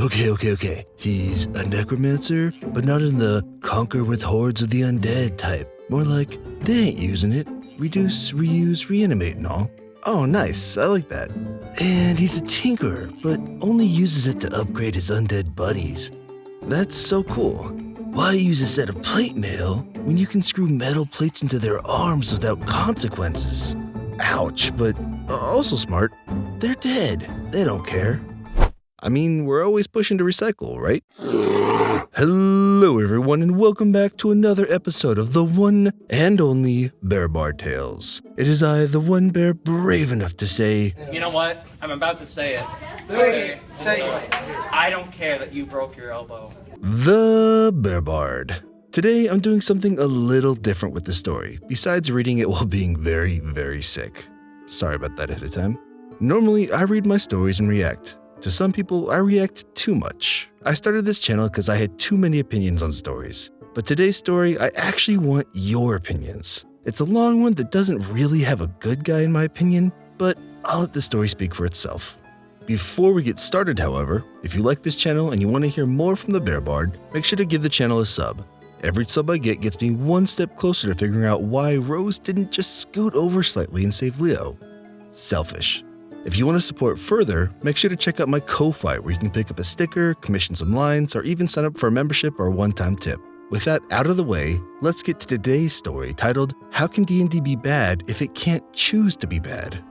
Okay. He's a necromancer, but not in the conquer with hordes of the undead type. More like, they ain't using it. Reduce, reuse, reanimate and all. Oh, nice. I like that. And he's a tinkerer, but only uses it to upgrade his undead buddies. That's so cool. Why use a set of plate mail when you can screw metal plates into their arms without consequences? Ouch, but also smart. They're dead. They don't care. I mean, we're always pushing to recycle, right? Hello everyone and welcome back to another episode of the one and only Bear Bar Tales. It is I, the one bear brave enough to say... You know what? I'm about to say it. Say it. I don't care that you broke your elbow. The Bear Bard. Today I'm doing something a little different with the story, besides reading it while being very, very sick. Sorry about that ahead of time. Normally I read my stories and react. To some people, I react too much. I started this channel because I had too many opinions on stories. But today's story, I actually want your opinions. It's a long one that doesn't really have a good guy in my opinion, but I'll let the story speak for itself. Before we get started, however, if you like this channel and you want to hear more from the Bear Bard, make sure to give the channel a sub. Every sub I get gets me one step closer to figuring out why Rose didn't just scoot over slightly and save Leo. Selfish. If you want to support further, make sure to check out my Ko-Fi where you can pick up a sticker, commission some lines, or even sign up for a membership or a one-time tip. With that out of the way, let's get to today's story titled, How Can D&D Be Bad If It Can't Choose to Be Bad?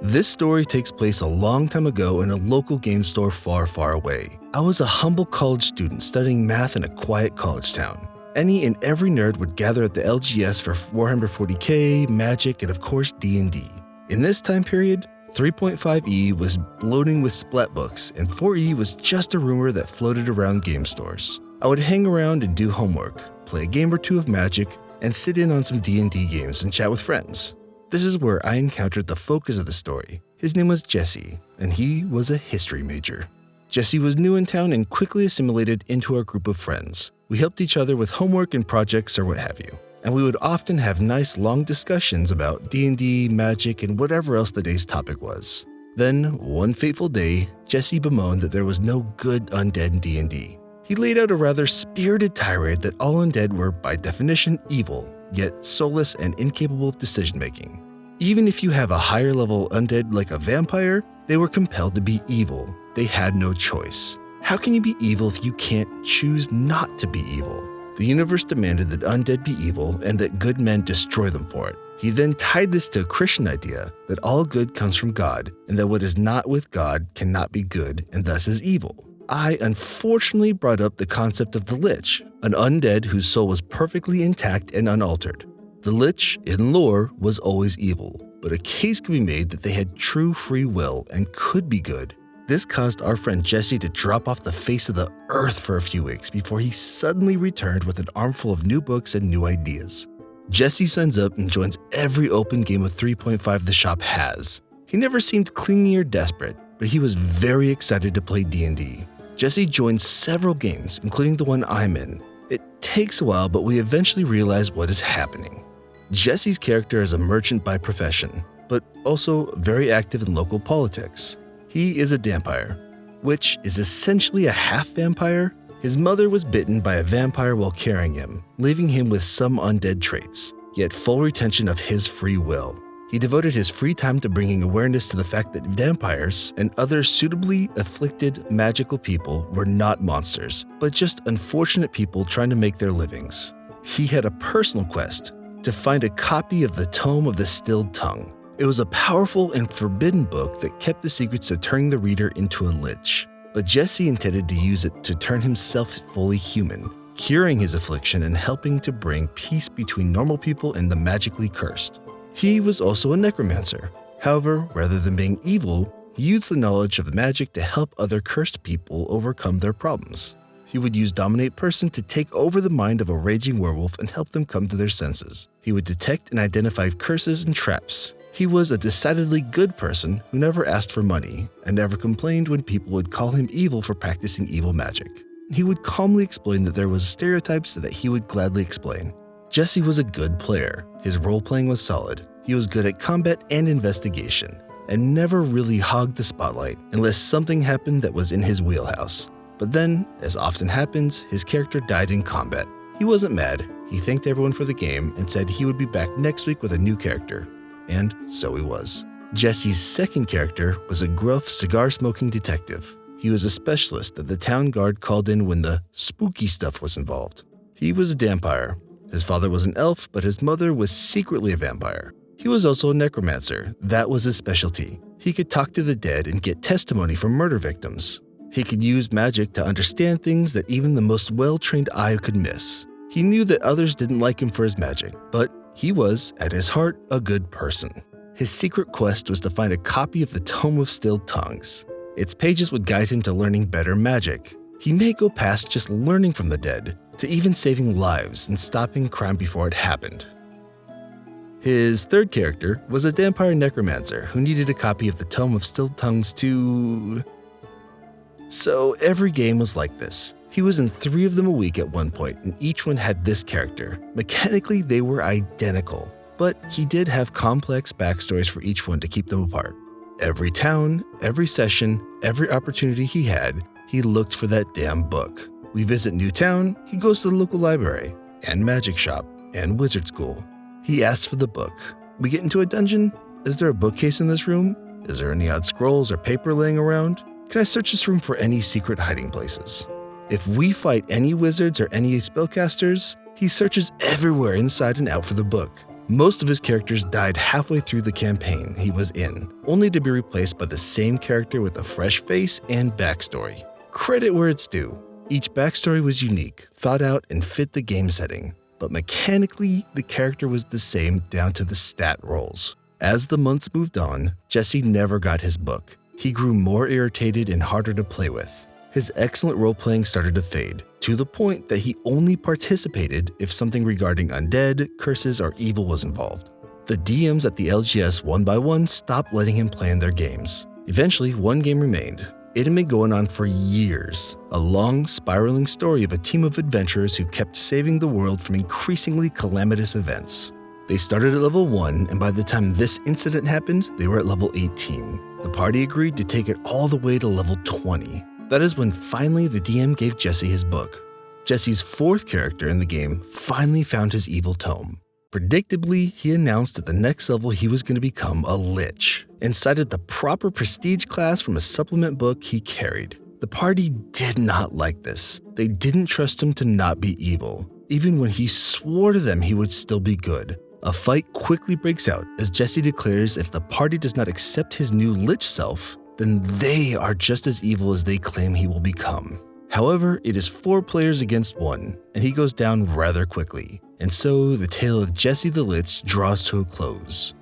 This story takes place a long time ago in a local game store far, far away. I was a humble college student studying math in a quiet college town. Any and every nerd would gather at the LGS for Warhammer 40k, Magic, and of course D&D. In this time period, 3.5e was bloating with splat books, and 4e was just a rumor that floated around game stores. I would hang around and do homework, play a game or two of Magic, and sit in on some D&D games and chat with friends. This is where I encountered the focus of the story. His name was Jesse, and he was a history major. Jesse was new in town and quickly assimilated into our group of friends. We helped each other with homework and projects or what have you. And we would often have nice long discussions about D&D, Magic, and whatever else the day's topic was. Then, one fateful day, Jesse bemoaned that there was no good undead in D&D. He laid out a rather spirited tirade that all undead were, by definition, evil, yet soulless and incapable of decision-making. Even if you have a higher level undead like a vampire, they were compelled to be evil. They had no choice. How can you be evil if you can't choose not to be evil? The universe demanded that undead be evil and that good men destroy them for it. He then tied this to a Christian idea that all good comes from God and that what is not with God cannot be good and thus is evil. I unfortunately brought up the concept of the Lich, an undead whose soul was perfectly intact and unaltered. The Lich, in lore, was always evil, but a case could be made that they had true free will and could be good. This caused our friend Jesse to drop off the face of the earth for a few weeks before he suddenly returned with an armful of new books and new ideas. Jesse signs up and joins every open game of 3.5 the shop has. He never seemed clingy or desperate, but he was very excited to play D&D. Jesse joined several games, including the one I'm in. It takes a while, but we eventually realize what is happening. Jesse's character is a merchant by profession, but also very active in local politics. He is a vampire, which is essentially a half-vampire. His mother was bitten by a vampire while carrying him, leaving him with some undead traits, yet full retention of his free will. He devoted his free time to bringing awareness to the fact that vampires and other suitably afflicted magical people were not monsters, but just unfortunate people trying to make their livings. He had a personal quest to find a copy of the Tome of the Stilled Tongue. It was a powerful and forbidden book that kept the secrets of turning the reader into a lich. But Jesse intended to use it to turn himself fully human, curing his affliction and helping to bring peace between normal people and the magically cursed. He was also a necromancer. However, rather than being evil, he used the knowledge of magic to help other cursed people overcome their problems. He would use Dominate Person to take over the mind of a raging werewolf and help them come to their senses. He would detect and identify curses and traps. He was a decidedly good person who never asked for money and never complained when people would call him evil for practicing evil magic. He would calmly explain that there was stereotypes that he would gladly explain. Jesse was a good player. His role-playing was solid. He was good at combat and investigation, and never really hogged the spotlight unless something happened that was in his wheelhouse. But then, as often happens, his character died in combat. He wasn't mad. He thanked everyone for the game and said he would be back next week with a new character. And so he was. Jesse's second character was a gruff, cigar-smoking detective. He was a specialist that the town guard called in when the spooky stuff was involved. He was a vampire. His father was an elf, but his mother was secretly a vampire. He was also a necromancer. That was his specialty. He could talk to the dead and get testimony from murder victims. He could use magic to understand things that even the most well-trained eye could miss. He knew that others didn't like him for his magic, but he was, at his heart, a good person. His secret quest was to find a copy of the Tome of Stilled Tongues. Its pages would guide him to learning better magic. He may go past just learning from the dead, to even saving lives and stopping crime before it happened. His third character was a vampire necromancer who needed a copy of the Tome of Stilled Tongues to... So every game was like this. He was in 3 of them a week at one point, and each one had this character. Mechanically, they were identical, but he did have complex backstories for each one to keep them apart. Every town, every session, every opportunity he had, he looked for that damn book. We visit new town, he goes to the local library, and magic shop, and wizard school. He asks for the book. We get into a dungeon. Is there a bookcase in this room? Is there any odd scrolls or paper laying around? Can I search this room for any secret hiding places? If we fight any wizards or any spellcasters, he searches everywhere inside and out for the book. Most of his characters died halfway through the campaign he was in, only to be replaced by the same character with a fresh face and backstory. Credit where it's due. Each backstory was unique, thought out, and fit the game setting. But mechanically, the character was the same down to the stat rolls. As the months moved on, Jesse never got his book. He grew more irritated and harder to play with. His excellent role-playing started to fade, to the point that he only participated if something regarding undead, curses, or evil was involved. The DMs at the LGS one by one stopped letting him play in their games. Eventually, one game remained. It had been going on for years, a long, spiraling story of a team of adventurers who kept saving the world from increasingly calamitous events. They started at level 1, and by the time this incident happened, they were at level 18. The party agreed to take it all the way to level 20. That is when finally the DM gave Jesse his book. Jesse's fourth character in the game finally found his evil tome. Predictably, he announced at the next level he was going to become a Lich, and cited the proper prestige class from a supplement book he carried. The party did not like this. They didn't trust him to not be evil. Even when he swore to them he would still be good. A fight quickly breaks out as Jesse declares if the party does not accept his new Lich self, then they are just as evil as they claim he will become. However, it is 4 players against 1, and he goes down rather quickly. And so the tale of Jesse the Lich draws to a close.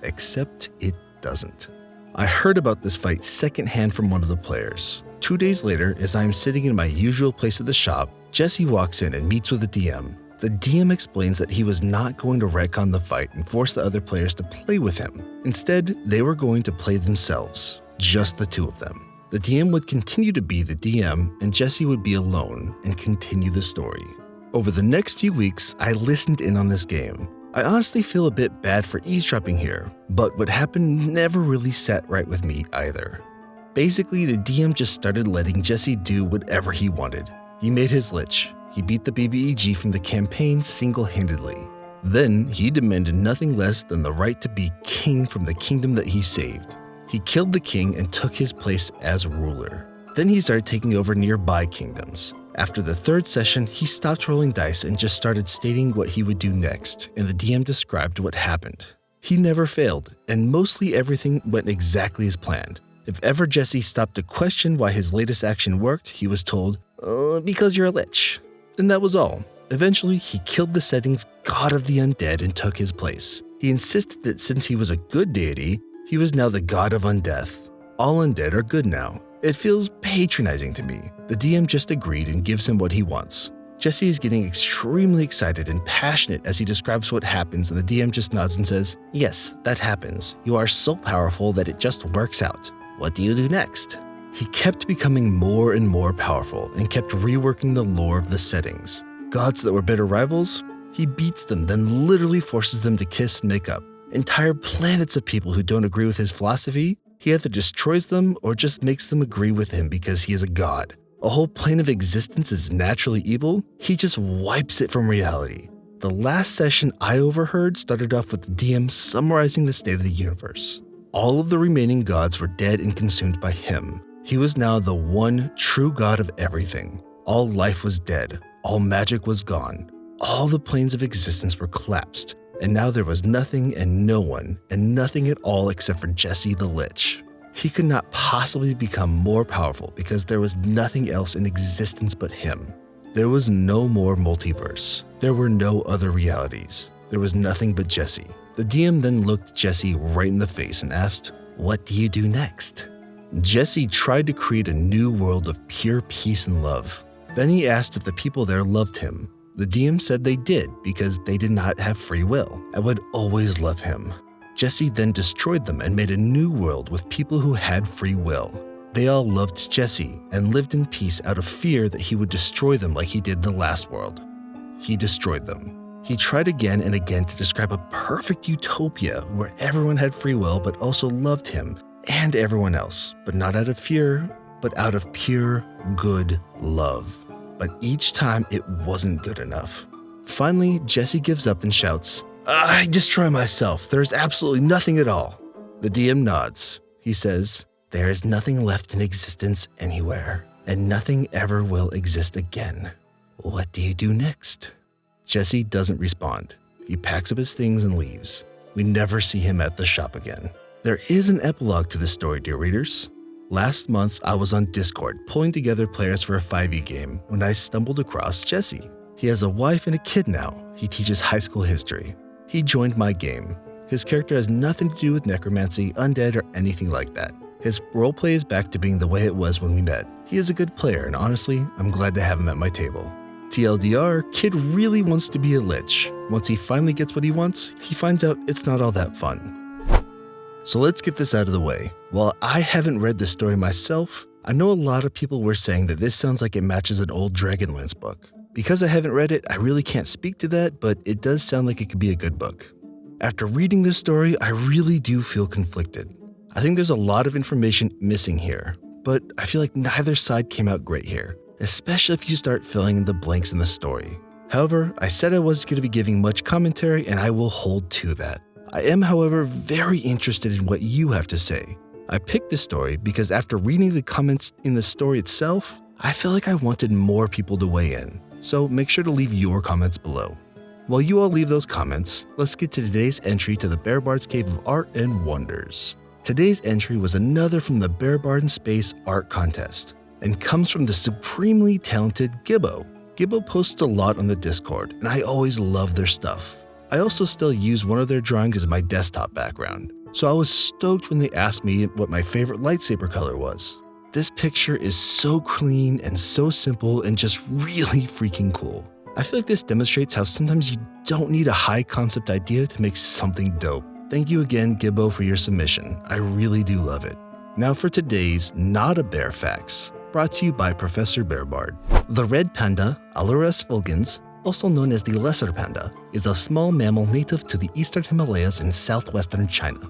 Except it doesn't. I heard about this fight secondhand from one of the players. 2 days later, as I am sitting in my usual place at the shop, Jesse walks in and meets with the DM. The DM explains that he was not going to retcon the fight and force the other players to play with him. Instead, they were going to play themselves, just the 2 of them. The DM would continue to be the DM, and Jesse would be alone and continue the story. Over the next few weeks, I listened in on this game. I honestly feel a bit bad for eavesdropping here, but what happened never really sat right with me either. Basically, the DM just started letting Jesse do whatever he wanted. He made his Lich. He beat the BBEG from the campaign single-handedly. Then, he demanded nothing less than the right to be king from the kingdom that he saved. He killed the king and took his place as ruler. Then he started taking over nearby kingdoms. After the 3rd session, he stopped rolling dice and just started stating what he would do next, and the DM described what happened. He never failed, and mostly everything went exactly as planned. If ever Jesse stopped to question why his latest action worked, he was told, because you're a Lich. And that was all. Eventually, he killed the setting's god of the undead and took his place. He insisted that since he was a good deity, he was now the god of undeath. All undead are good now. It feels patronizing to me. The DM just agreed and gives him what he wants. Jesse is getting extremely excited and passionate as he describes what happens, and the DM just nods and says, "Yes, that happens. You are so powerful that it just works out. What do you do next?" He kept becoming more and more powerful and kept reworking the lore of the settings. Gods that were bitter rivals, he beats them, then literally forces them to kiss and make up. Entire planets of people who don't agree with his philosophy, he either destroys them or just makes them agree with him because he is a god. A whole plane of existence is naturally evil, he just wipes it from reality. The last session I overheard started off with the DM summarizing the state of the universe. All of the remaining gods were dead and consumed by him. He was now the one true god of everything. All life was dead. All magic was gone. All the planes of existence were collapsed. And now there was nothing and no one and nothing at all except for Jesse the Lich. He could not possibly become more powerful because there was nothing else in existence but him. There was no more multiverse. There were no other realities. There was nothing but Jesse. The DM then looked Jesse right in the face and asked, "What do you do next?" Jesse tried to create a new world of pure peace and love. Then he asked if the people there loved him. The DM said they did because they did not have free will and would always love him. Jesse then destroyed them and made a new world with people who had free will. They all loved Jesse and lived in peace out of fear that he would destroy them like he did in the last world. He destroyed them. He tried again and again to describe a perfect utopia where everyone had free will but also loved him and everyone else, but not out of fear, but out of pure, good love. But each time it wasn't good enough. Finally, Jesse gives up and shouts, "I destroy myself. There's absolutely nothing at all." The DM nods. He says, "There is nothing left in existence anywhere, and nothing ever will exist again. What do you do next?" Jesse doesn't respond. He packs up his things and leaves. We never see him at the shop again. There is an epilogue to this story, dear readers. Last month, I was on Discord pulling together players for a 5e game when I stumbled across Jesse. He has a wife and a kid now. He teaches high school history. He joined my game. His character has nothing to do with necromancy, undead, or anything like that. His roleplay is back to being the way it was when we met. He is a good player, and honestly, I'm glad to have him at my table. TLDR, kid really wants to be a Lich. Once he finally gets what he wants, he finds out it's not all that fun. So let's get this out of the way. While I haven't read this story myself, I know a lot of people were saying that this sounds like it matches an old Dragonlance book. Because I haven't read it, I really can't speak to that, but it does sound like it could be a good book. After reading this story, I really do feel conflicted. I think there's a lot of information missing here, but I feel like neither side came out great here, especially if you start filling in the blanks in the story. However, I said I wasn't going to be giving much commentary, and I will hold to that. I am, however, very interested in what you have to say. I picked this story because after reading the comments in the story itself, I feel like I wanted more people to weigh in. So make sure to leave your comments below. While you all leave those comments, let's get to today's entry to the Bear Bard's Cave of Art and Wonders. Today's entry was another from the Bear Bard in Space art contest and comes from the supremely talented Gibbo. Gibbo posts a lot on the Discord, and I always love their stuff. I also still use one of their drawings as my desktop background, so I was stoked when they asked me what my favorite lightsaber color was. This picture is so clean and so simple and just really freaking cool. I feel like this demonstrates how sometimes you don't need a high concept idea to make something dope. Thank you again, Gibbo, for your submission. I really do love it. Now for today's Not a Bear Facts, brought to you by Professor Bear Bard. The red panda, Alurus fulgens, also known as the lesser panda, is a small mammal native to the eastern Himalayas and southwestern China.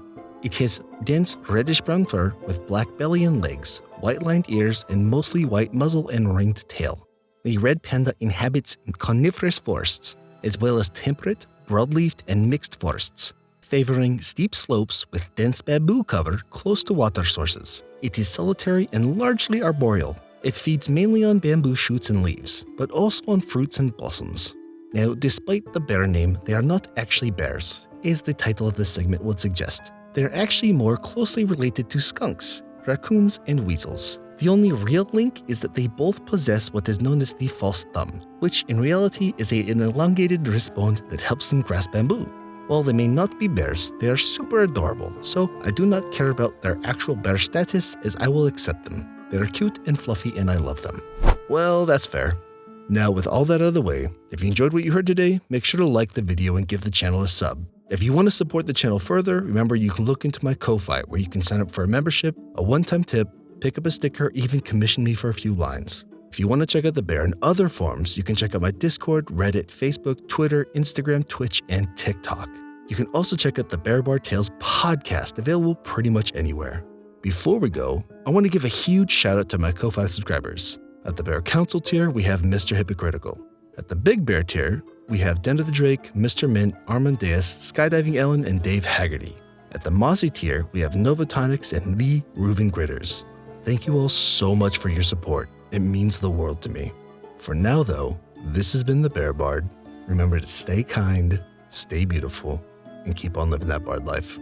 It has dense reddish-brown fur with black belly and legs, white-lined ears, and mostly white muzzle and ringed tail. The red panda inhabits coniferous forests, as well as temperate, broadleafed, and mixed forests, favoring steep slopes with dense bamboo cover close to water sources. It is solitary and largely arboreal. It feeds mainly on bamboo shoots and leaves, but also on fruits and blossoms. Now, despite the bear name, they are not actually bears, as the title of this segment would suggest. They are actually more closely related to skunks, raccoons, and weasels. The only real link is that they both possess what is known as the false thumb, which in reality is an elongated wrist bone that helps them grasp bamboo. While they may not be bears, they are super adorable, so I do not care about their actual bear status as I will accept them. They are cute and fluffy and I love them. Well, that's fair. Now, with all that out of the way, if you enjoyed what you heard today, make sure to like the video and give the channel a sub. If you want to support the channel further, remember you can look into my Ko-Fi where you can sign up for a membership, a one-time tip, pick up a sticker, even commission me for a few lines. If you want to check out the bear in other forms, you can check out my Discord, Reddit, Facebook, Twitter, Instagram, Twitch, and TikTok. You can also check out the Bear Bard Tales podcast, available pretty much anywhere. Before we go, I want to give a huge shout out to my Ko-Fi subscribers. At the Bear Council tier, we have Mr. Hypocritical. At the Big Bear tier, we have Den of the Drake, Mr. Mint, Armandeus, Skydiving Ellen, and Dave Haggerty. At the Mossy tier, we have Novatonics and Lee Reuven Gritters. Thank you all so much for your support. It means the world to me. For now, though, this has been the Bear Bard. Remember to stay kind, stay beautiful, and keep on living that bard life.